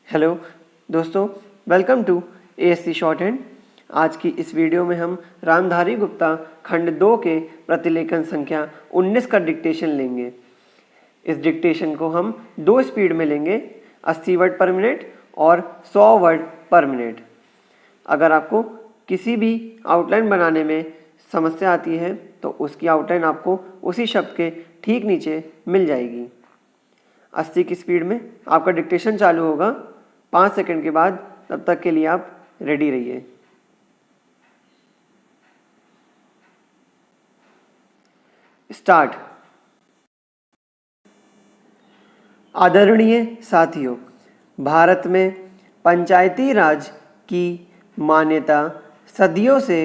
Hello दोस्तों, welcome to ASC shorthand. आज की इस वीडियो में हम रामधारी गुप्ता खंड 2 के प्रतिलेखन संख्या 19 का डिक्टेशन लेंगे। इस डिक्टेशन को हम 2 स्पीड में लेंगे, 80 वर्ड पर मिनट और 100 वर्ड पर मिनट। अगर आपको किसी भी आउटलाइन बनाने में समस्या आती है तो उसकी आउटलाइन आपको उसी शब्द के ठीक नीचे मिल जाएगी। 80 की स्पीड में आपका डिक्टेशन चालू होगा 5 सेकंड के बाद। तब तक के लिए आप रेडी रहिए। स्टार्ट। आदरणीय साथियों, भारत में पंचायती राज की मान्यता सदियों से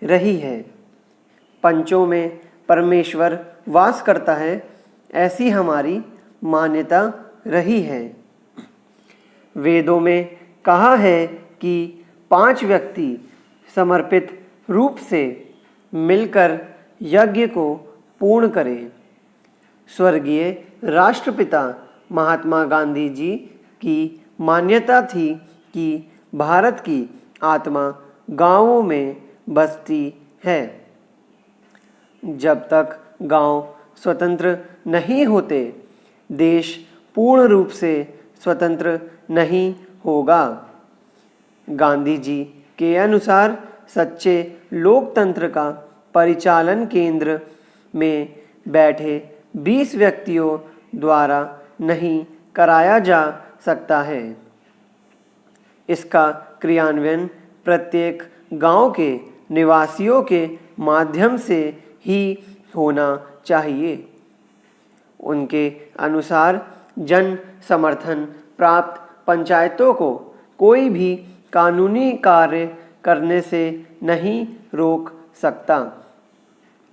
रही है। पंचों में परमेश्वर वास करता है, ऐसी हमारी मान्यता रही है। वेदों में कहा है कि 5 व्यक्ति समर्पित रूप से मिलकर यज्ञ को पूर्ण करें। स्वर्गीय राष्ट्रपिता महात्मा गांधी जी की मान्यता थी कि भारत की आत्मा गांवों में बसती है। जब तक गांव स्वतंत्र नहीं होते, देश पूर्ण रूप से स्वतंत्र नहीं होगा। गांधी जी के अनुसार सच्चे लोकतंत्र का परिचालन केंद्र में बैठे 20 व्यक्तियों द्वारा नहीं कराया जा सकता है। इसका क्रियान्वयन प्रत्येक गांव के निवासियों के माध्यम से ही होना चाहिए। उनके अनुसार जन समर्थन प्राप्त पंचायतों को कोई भी कानूनी कार्य करने से नहीं रोक सकता।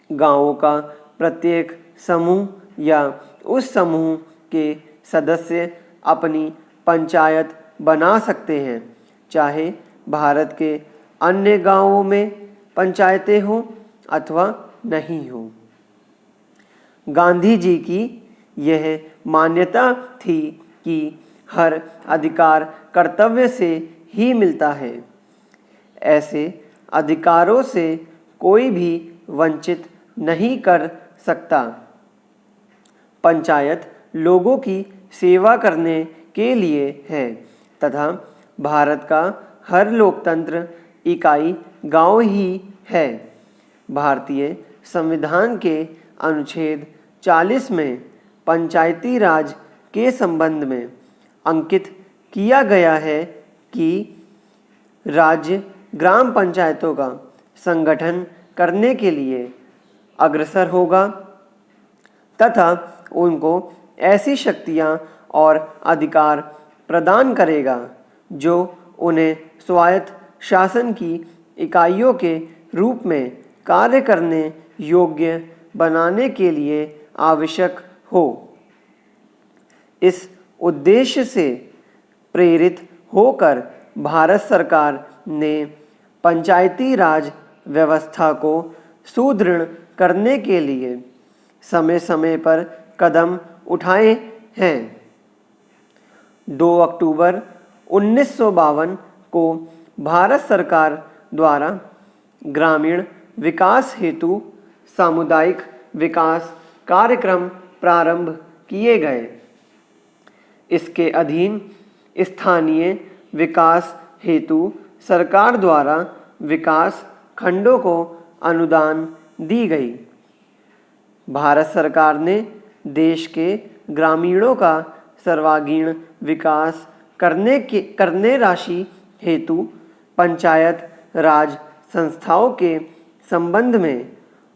गांवों का प्रत्येक समूह या उस समूह के सदस्य अपनी पंचायत बना सकते हैं, चाहे भारत के अन्य गांवों में पंचायतें हों अथवा नहीं हों। गांधी जी की यह मान्यता थी कि हर अधिकार कर्तव्य से ही मिलता है। ऐसे अधिकारों से कोई भी वंचित नहीं कर सकता। पंचायत लोगों की सेवा करने के लिए है तथा भारत का हर लोकतंत्र इकाई गांव ही है। भारतीय संविधान के अनुच्छेद 40 में पंचायती राज के संबंध में अंकित किया गया है कि राज्य ग्राम पंचायतों का संगठन करने के लिए अग्रसर होगा तथा उनको ऐसी शक्तियां और अधिकार प्रदान करेगा जो उन्हें स्वायत्त शासन की इकाइयों के रूप में कार्य करने योग्य बनाने के लिए आवश्यक हो। इस उद्देश्य से प्रेरित होकर भारत सरकार ने पंचायती राज व्यवस्था को सुदृढ़ करने के लिए समय समय पर कदम उठाए हैं। 2 अक्टूबर 1952 को भारत सरकार द्वारा ग्रामीण विकास हेतु सामुदायिक विकास कार्यक्रम प्रारंभ किए गए। इसके अधीन स्थानीय विकास हेतु सरकार द्वारा विकास खंडों को अनुदान दी गई। भारत सरकार ने देश के ग्रामीणों का सर्वांगीण विकास करने राशि हेतु पंचायत राज संस्थाओं के संबंध में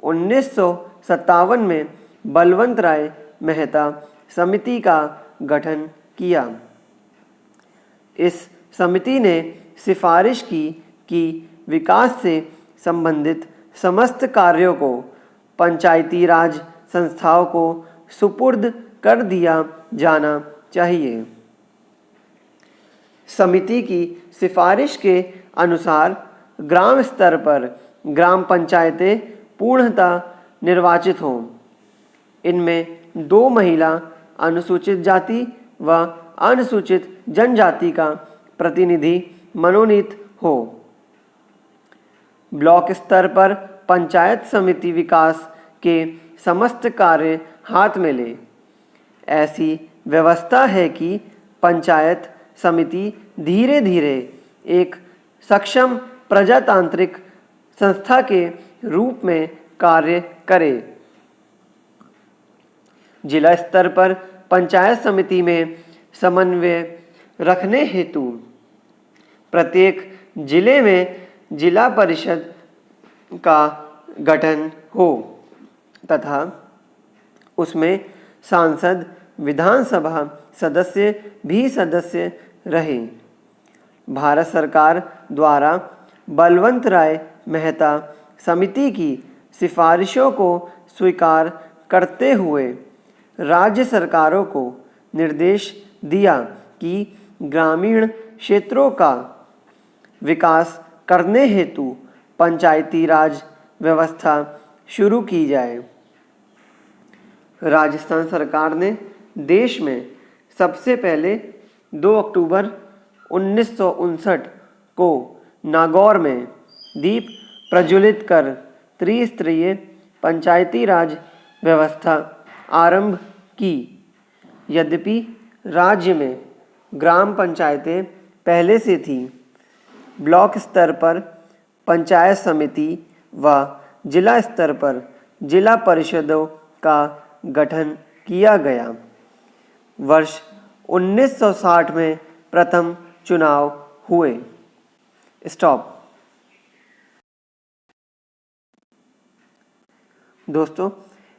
1957 में बलवंत राय मेहता समिति का गठन किया। इस समिति ने सिफारिश की कि विकास से संबंधित समस्त कार्यों को पंचायती राज संस्थाओं को सुपुर्द कर दिया जाना चाहिए। समिति की सिफारिश के अनुसार ग्राम स्तर पर ग्राम पंचायतें पूर्णतः निर्वाचित हों। इनमें 2 महिला अनुसूचित जाति व अनुसूचित जनजाति का प्रतिनिधि मनोनीत हो। ब्लॉक स्तर पर पंचायत समिति विकास के समस्त कार्य हाथ में ले। ऐसी व्यवस्था है कि पंचायत समिति धीरे धीरे एक सक्षम प्रजातांत्रिक संस्था के रूप में कार्य करे। जिला स्तर पर पंचायत समिति में समन्वय रखने हेतु प्रत्येक जिले में जिला परिषद का गठन हो तथा उसमें सांसद, विधानसभा सदस्य भी सदस्य रहे। भारत सरकार द्वारा बलवंत राय मेहता समिति की सिफारिशों को स्वीकार करते हुए राज्य सरकारों को निर्देश दिया कि ग्रामीण क्षेत्रों का विकास करने हेतु पंचायती राज व्यवस्था शुरू की जाए। राजस्थान सरकार ने देश में सबसे पहले 2 अक्टूबर 1959 को नागौर में दीप प्रज्वलित कर त्रिस्तरीय पंचायती राज व्यवस्था आरंभ की। यद्यपि राज्य में ग्राम पंचायतें पहले से थी, ब्लॉक स्तर पर पंचायत समिति व जिला स्तर पर जिला परिषदों का गठन किया गया। वर्ष 1960 में प्रथम चुनाव हुए। स्टॉप। दोस्तों,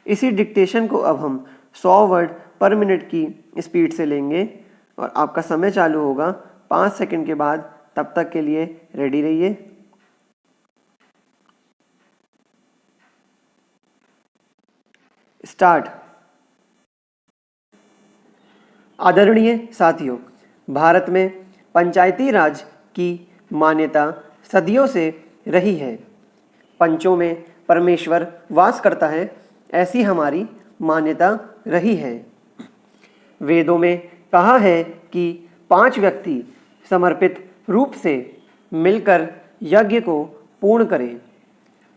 इसी डिक्टेशन को अब हम 100 वर्ड पर मिनट की स्पीड से लेंगे और आपका समय चालू होगा 5 सेकंड के बाद। तब तक के लिए रेडी रहिए। स्टार्ट। आदरणीय साथियों, भारत में पंचायती राज की मान्यता सदियों से रही है। पंचों में परमेश्वर वास करता है, ऐसी हमारी मान्यता रही है। वेदों में कहा है कि 5 व्यक्ति समर्पित रूप से मिलकर यज्ञ को पूर्ण करें।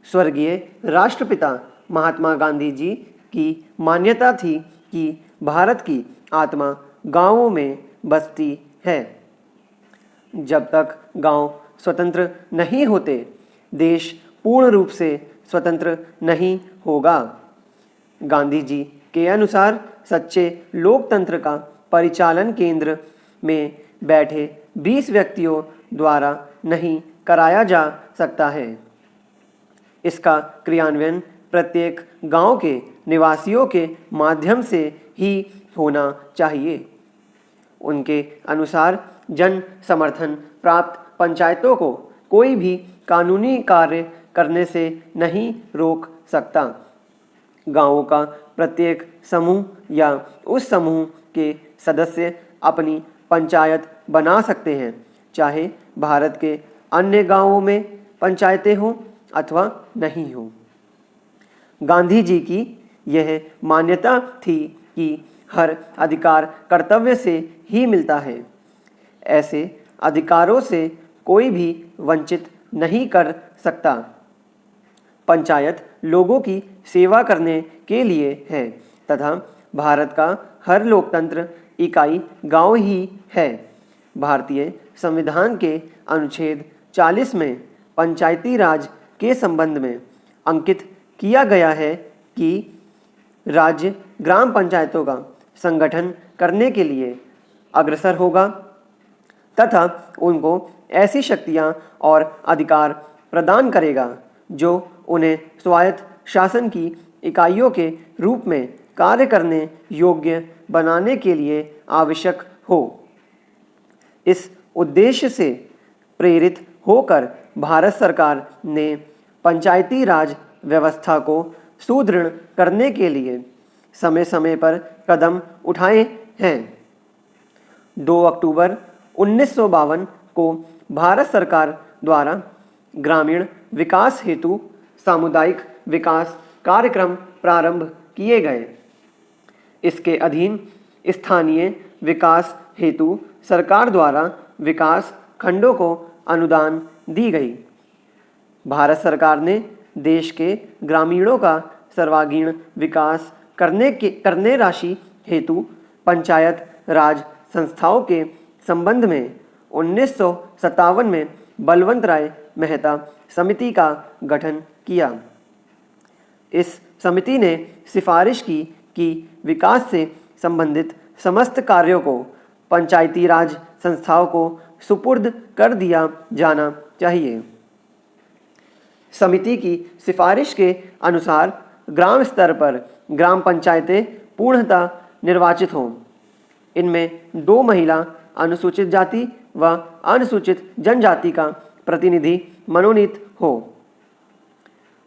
स्वर्गीय राष्ट्रपिता महात्मा गांधी जी की मान्यता थी कि भारत की आत्मा गांवों में बसती है। जब तक गांव स्वतंत्र नहीं होते, देश पूर्ण रूप से स्वतंत्र नहीं होगा। गांधी जी के अनुसार सच्चे लोकतंत्र का परिचालन केंद्र में बैठे 20 व्यक्तियों द्वारा नहीं कराया जा सकता है। इसका क्रियान्वयन प्रत्येक गांव के निवासियों के माध्यम से ही होना चाहिए। उनके अनुसार जन समर्थन प्राप्त पंचायतों को कोई भी कानूनी कार्य करने से नहीं रोक सकता। गांवों का प्रत्येक समूह या उस समूह के सदस्य अपनी पंचायत बना सकते हैं, चाहे भारत के अन्य गांवों में पंचायतें हों अथवा नहीं हों। गांधी जी की यह मान्यता थी कि हर अधिकार कर्तव्य से ही मिलता है। ऐसे अधिकारों से कोई भी वंचित नहीं कर सकता। पंचायत लोगों की सेवा करने के लिए है तथा भारत का हर लोकतंत्र इकाई गांव ही है। भारतीय संविधान के अनुच्छेद 40 में पंचायती राज के संबंध में अंकित किया गया है कि राज्य ग्राम पंचायतों का संगठन करने के लिए अग्रसर होगा तथा उनको ऐसी शक्तियां और अधिकार प्रदान करेगा जो उन्हें स्वायत्त शासन की इकाइयों के रूप में कार्य करने योग्य बनाने के लिए आवश्यक हो। इस उद्देश्य से प्रेरित होकर भारत सरकार ने पंचायती राज व्यवस्था को सुदृढ़ करने के लिए समय समय पर कदम उठाए हैं। 2 अक्टूबर 1952 को भारत सरकार द्वारा ग्रामीण विकास हेतु सामुदायिक विकास कार्यक्रम प्रारंभ किए गए। इसके अधीन स्थानीय विकास हेतु सरकार द्वारा विकास खंडों को अनुदान दी गई। भारत सरकार ने देश के ग्रामीणों का सर्वांगीण विकास करने राशि हेतु पंचायत राज संस्थाओं के संबंध में 1957 में बलवंत राय मेहता समिति का गठन किया। इस समिति ने सिफारिश की कि विकास से संबंधित समस्त कार्यों को पंचायती राज संस्थाओं को सुपुर्द कर दिया जाना चाहिए। समिति की सिफारिश के अनुसार ग्राम स्तर पर ग्राम पंचायतें पूर्णतः निर्वाचित हों। इनमें 2 महिला अनुसूचित जाति व अनुसूचित जनजाति का प्रतिनिधि मनोनीत हो।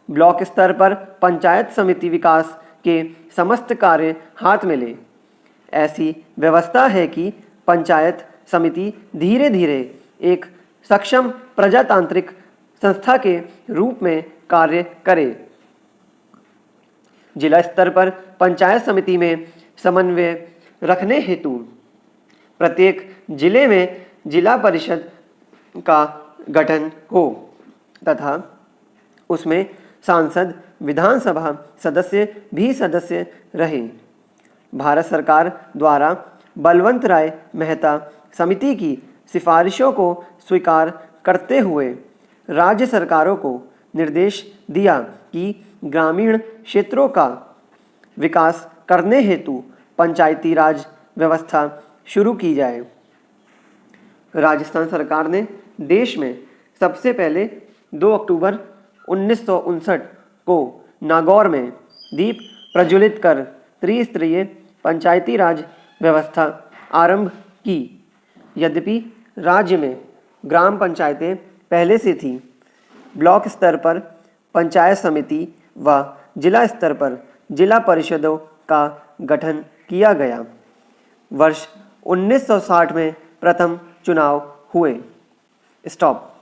ब्लॉक स्तर पर पंचायत समिति विकास के समस्त कार्य हाथ में ले। ऐसी व्यवस्था है कि पंचायत समिति धीरे धीरे एक सक्षम प्रजातांत्रिक संस्था के रूप में कार्य करे। जिला स्तर पर पंचायत समिति में समन्वय रखने हेतु प्रत्येक जिले में जिला परिषद का गठन हो तथा उसमें सांसद विधानसभा सदस्य भी सदस्य रहे। भारत सरकार द्वारा बलवंत राय मेहता समिति की सिफारिशों को स्वीकार करते हुए राज्य सरकारों को निर्देश दिया कि ग्रामीण क्षेत्रों का विकास करने हेतु पंचायती राज व्यवस्था शुरू की जाए। राजस्थान सरकार ने देश में सबसे पहले 2 अक्टूबर 1959 को नागौर में दीप प्रज्वलित कर त्रिस्तरीय पंचायती राज व्यवस्था आरंभ की। यद्यपि राज्य में ग्राम पंचायतें पहले से थीं, ब्लॉक स्तर पर पंचायत समिति व जिला स्तर पर जिला परिषदों का गठन किया गया। वर्ष 1960 में प्रथम चुनाव हुए। स्टॉप।